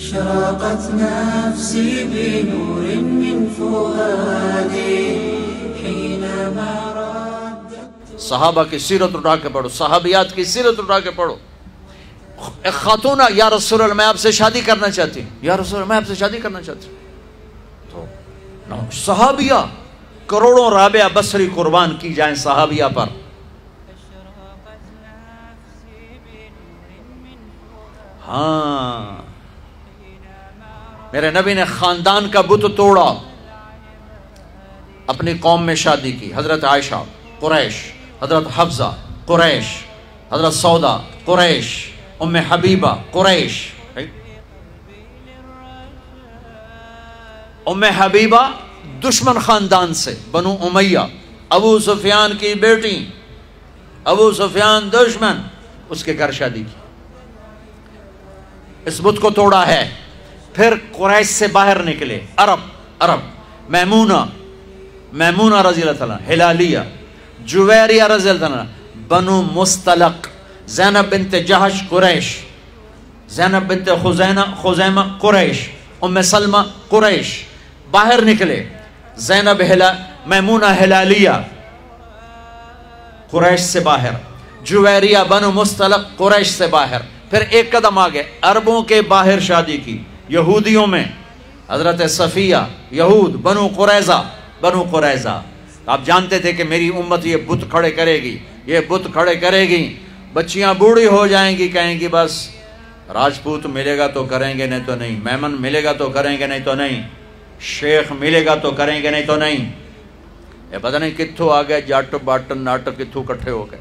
أشرقت نفسي بنور من فؤادي حينما ردت. صحابہ کی سیرت اٹھا کے پڑھو، صحابیات کی سیرت اٹھا کے پڑھو. ایک خاتون، یا رسول اللہ میں آپ سے شادی کرنا چاہتی ہوں، یا رسول اللہ میں آپ سے شادی کرنا چاہتی ہوں. تو صحابیہ کروڑوں رابعہ بصری قربان کی جائیں صحابیہ پر. ہاں میرے نبی نے خاندان کا بت توڑا، اپنی قوم میں شادی کی. حضرت عائشہ قریش، حضرت حفصہ قریش، حضرت سودا قریش، ام حبیبہ قریش. ام حبیبہ دشمن خاندان سے، بنو امیہ، ابو سفیان کی بیٹی، ابو سفیان دشمن، اس کے گھر شادی کی. اس بت کو توڑا ہے. پھر قریش سے باہر نکلے عرب، میمونہ رضی اللہ تعالیٰ، ہلالیہ، جویریہ رضی اللہ تعالیٰ، بنو مستلق، زینب بنت جہش قریش، زینب بنت خزیمہ قریش، ام سلمہ قریش. باہر نکلے. میمونہ ہلالیہ قریش سے باہر، جویریہ بنو مستلق قریش سے باہر. پھر ایک قدم آگے عربوں کے باہر شادی کی، یہودیوں میں حضرت صفیہ، یہود، بنو قریظہ. آپ جانتے تھے کہ میری امت یہ بت کھڑے کرے گی، یہ بت کھڑے کرے گی. بچیاں بوڑھی ہو جائیں گی، کہیں گی بس راجپوت ملے گا تو کریں گے نہیں تو نہیں، میمن ملے گا تو کریں گے نہیں تو نہیں، شیخ ملے گا تو کریں گے نہیں تو نہیں. یہ پتہ نہیں کتھوں آ گئے جٹ باٹ ناٹ کتھوں کٹھے ہو گئے.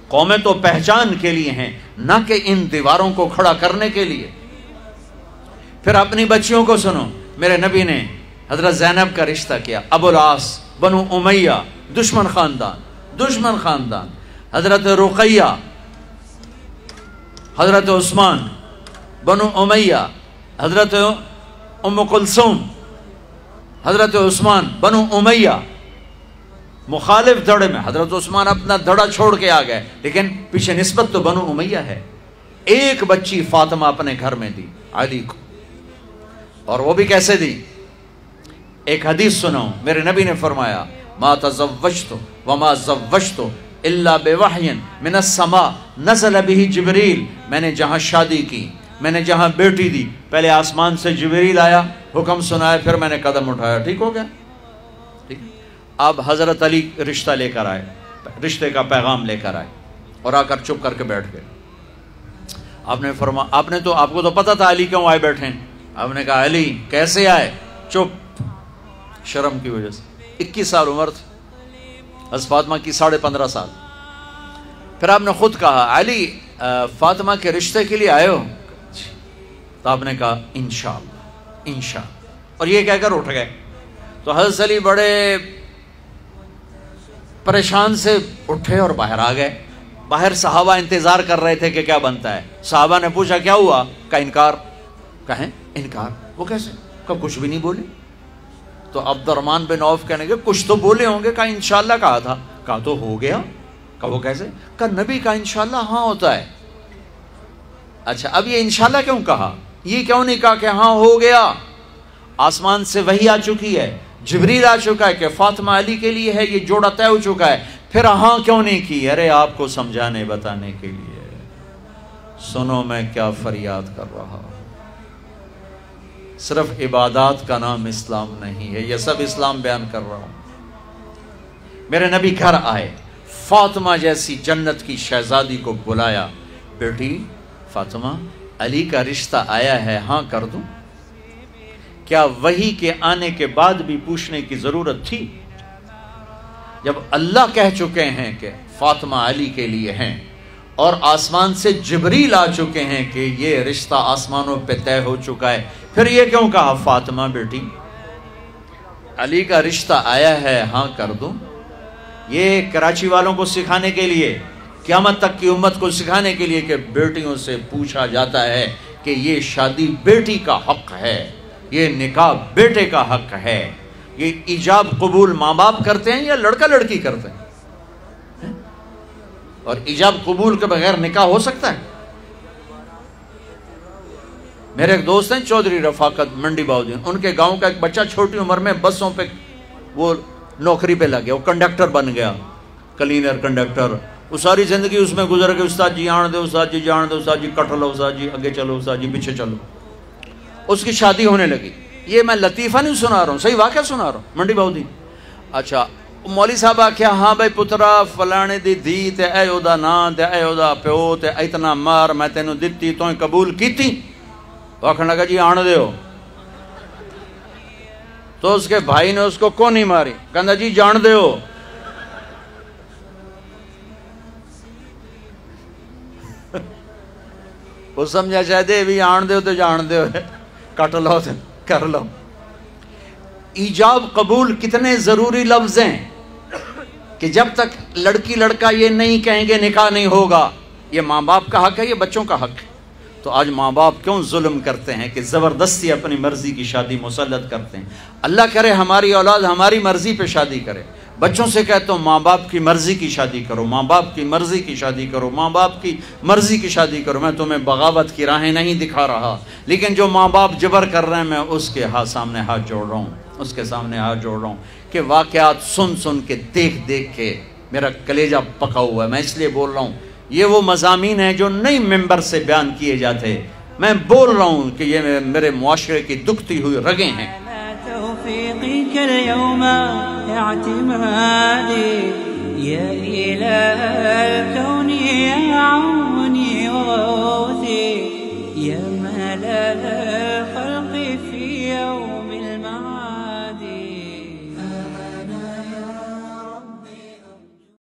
قومیں تو پہچان کے لیے ہیں، نہ کہ ان دیواروں کو کھڑا کرنے کے لیے. پھر اپنی بچیوں کو سنو. میرے نبی نے حضرت زینب کا رشتہ کیا، ابو العاص بنو امیہ، دشمن خاندان. حضرت رقیہ، حضرت عثمان بنو امیہ، حضرت ام کلثوم، حضرت عثمان بنو امیہ. مخالف دھڑے میں حضرت عثمان اپنا دھڑا چھوڑ کے آ گئے، لیکن پیچھے نسبت تو بنو امیہ ہے. ایک بچی فاطمہ اپنے گھر میں دی علی کو، اور وہ بھی کیسے دی؟ ایک حدیث سنو. میرے نبی نے فرمایا ما تزوجت وما زوجت الا بوحی من السماء نزل به جبریل. میں نے جہاں شادی کی، میں نے جہاں بیٹی دی، پہلے آسمان سے جبریل آیا، حکم سنایا، پھر میں نے قدم اٹھایا. ٹھیک ہو گیا؟ ٹھیک. اب حضرت علی رشتہ لے کر آئے، رشتے کا پیغام لے کر آئے، اور آ کر چپ کر کے بیٹھ گئے. آپ نے فرمایا، آپ کو تو پتا تھا علی کیوں آئے بیٹھے ہیں. آپ نے کہا علی کیسے آئے؟ چپ، شرم کی وجہ سے. 21 سال عمر تھی حضرت فاطمہ کی، 15.5 سال. پھر آپ نے خود کہا علی فاطمہ کے رشتے کے لیے آئے ہو؟ تو آپ نے کہا انشاءاللہ. اور یہ کہہ کر اٹھ گئے. تو حضرت علی بڑے پریشان سے اٹھے اور باہر آ گئے. باہر صحابہ انتظار کر رہے تھے کہ کیا بنتا ہے. صحابہ نے پوچھا کیا ہوا؟ کہا انکار. کہیں انکار؟ وہ کیسے؟ کہا کچھ بھی نہیں بولے. تو عبد الرحمن بن عوف کہنے کے کچھ تو بولے ہوں گے. کہا انشاءاللہ کہا تھا. کہا تو ہو گیا. کہا وہ کیسے؟ کہا نبی کا انشاءاللہ ہاں ہوتا ہے. اچھا اب یہ انشاءاللہ کیوں کہا؟ یہ کیوں نہیں کہا کہ ہاں ہو گیا؟ آسمان سے وحی آ چکی ہے، جبریل آ چکا ہے کہ فاطمہ علی کے لیے ہے، یہ جوڑا طے ہو چکا ہے. پھر ہاں کیوں نہیں کی؟ ارے آپ کو سمجھانے بتانے کے لیے. سنو میں کیا فریاد کر رہا ہوں. صرف عبادات کا نام اسلام نہیں ہے، یہ سب اسلام بیان کر رہا ہوں. میرے نبی گھر آئے، فاطمہ جیسی جنت کی شہزادی کو بلایا. بیٹی فاطمہ، علی کا رشتہ آیا ہے، ہاں کر دوں؟ کیا وحی کے آنے کے بعد بھی پوچھنے کی ضرورت تھی؟ جب اللہ کہہ چکے ہیں کہ فاطمہ علی کے لیے ہیں، اور آسمان سے جبریل آ چکے ہیں کہ یہ رشتہ آسمانوں پہ طے ہو چکا ہے، پھر یہ کیوں کہا فاطمہ بیٹی علی کا رشتہ آیا ہے، ہاں کر دوں؟ یہ کراچی والوں کو سکھانے کے لیے، قیامت تک کی امت کو سکھانے کے لیے کہ بیٹیوں سے پوچھا جاتا ہے کہ یہ شادی بیٹی کا حق ہے، یہ نکاح بیٹے کا حق ہے. یہ ایجاب قبول ماں باپ کرتے ہیں یا لڑکا لڑکی کرتے ہیں؟ اور ایجاب قبول کے بغیر نکاح ہو سکتا ہے؟ میرے ایک دوست ہیں چودھری رفاقت منڈی باؤدین، ان کے گاؤں کا ایک بچہ چھوٹی عمر میں بسوں پہ وہ نوکری پہ لگ گیا، وہ کنڈکٹر بن گیا، کلینر کنڈکٹر، وہ ساری زندگی اس میں گزر گئی، استاد جی آن دے، استاد جی جان دے، استاد جی کٹ لو، استاد جی آگے چلو، استاد جی پیچھے چلو. اس کی شادی ہونے لگی. یہ میں لطیفہ نہیں سنا رہا ہوں، صحیح واقعہ سنا رہا ہوں، منڈی باؤدین. اچھا مولوی صاحب آخیا ہاں بھائی پترا فلانے دی دھی تے اے او دا نام تے اے او دا پیو تے اتنا مار میں تینوں دتی تو قبول کیتی. وہ آخر لگا جی آن دیو. تو اس کے بھائی نے اس کو کونی ماری، کہندا جی جان دیو. وہ سمجھا شاید یہ بھی آن دیو تو جان دیو، کٹ لو تو کر لو. ایجاب قبول کتنے ضروری لفظ ہیں کہ جب تک لڑکی لڑکا یہ نہیں کہیں گے نکاح نہیں ہوگا. یہ ماں باپ کا حق ہے، یہ بچوں کا حق ہے. تو آج ماں باپ کیوں ظلم کرتے ہیں کہ زبردستی اپنی مرضی کی شادی مسلط کرتے ہیں. اللہ کرے ہماری اولاد ہماری مرضی پہ شادی کرے. بچوں سے کہتا ہوں ماں باپ کی مرضی کی شادی کرو، ماں باپ کی مرضی کی شادی کرو، ماں باپ کی مرضی کی شادی کرو. میں تمہیں بغاوت کی راہیں نہیں دکھا رہا، لیکن جو ماں باپ جبر کر رہے ہیں میں اس کے سامنے ہاتھ جوڑ رہا ہوں، اس کے سامنے ہاتھ جوڑ رہا ہوں کہ واقعات سن سن کے دیکھ دیکھ کے میرا کلیجہ پکا ہوا ہے. میں اس لیے بول رہا ہوں یہ وہ مضامین ہیں جو نئی ممبر سے بیان کیے جاتے. میں بول رہا ہوں کہ یہ میرے معاشرے کی دکھتی ہوئی رگیں ہیں. توفيقك اليوم اعتمادي يا إله